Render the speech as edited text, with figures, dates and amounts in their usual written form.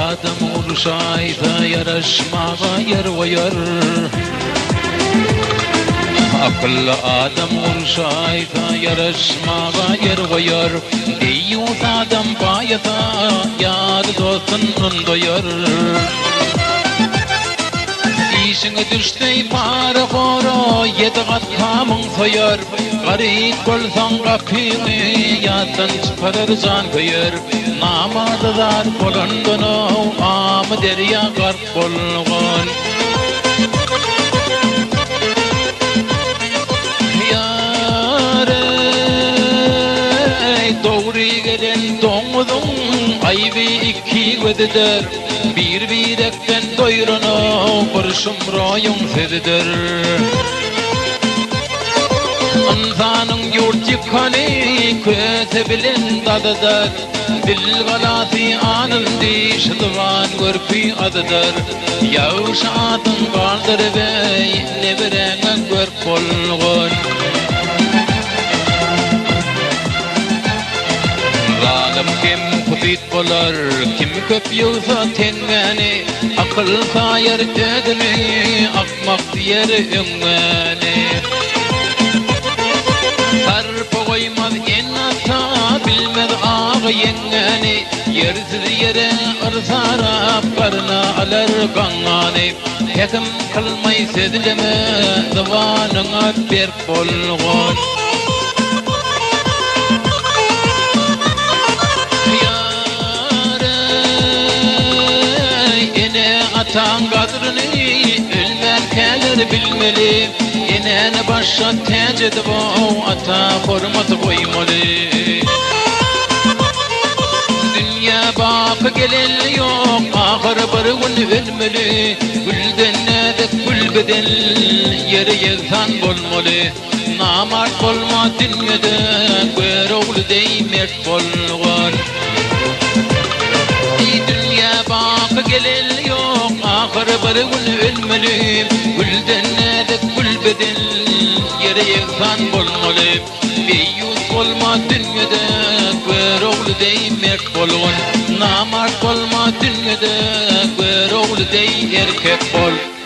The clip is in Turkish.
adam oluşayda yarışmağa yer koyar. Akıllı adam oluşayda yarışmağa yer koyar. Deyyus adam bayata yar dostun doyar. İşine düştey para koro yedi kat kamın soyar. Garip bolsan kapını yatan çıkarır can koyar. Namadılar bolandını amı derya garp bolgan. Doğru gelen doğudun ayıbı iki gödeder. Bir ekten doyrunu barışım rayın sedidir. İnsanın yurt yıkanı köte bilin dadıdır. Dil galası anın dişdivan görpü adıdır. Yavş adın vardır bey ne birine görp bolgun. Zalim kim kudit bolar, kim köp yılsa tengeni. Akıl sayar ödünü, akmak diyer üngeni. Sarpa koymaz en ata, bilmez ağı yengeni. Yersiz yere ırsarap, karına alır kanani. Hekim kılmay sezileme, zamanına berk bolgun. Atan kadrini ölmen kelir bilmeli. İnene başa tecedi bu ata hurmat koymalı. Dünya bakı gelin yok ahır bir gün ölmeli. Gülden nedek gül bedel yere yeksan bolmalı. Namart bolma dünyada gör oğlu dey mert bolgan. Dünya bakı gelin yok ahır bir gün ölmeli. Gülden nedek gül bedel yere yeksan bolmalı. Beyyus bolma dünyada gör oğlu dey mert bolgan. Namart bolma dünyada gör oğlu dey erkek bol.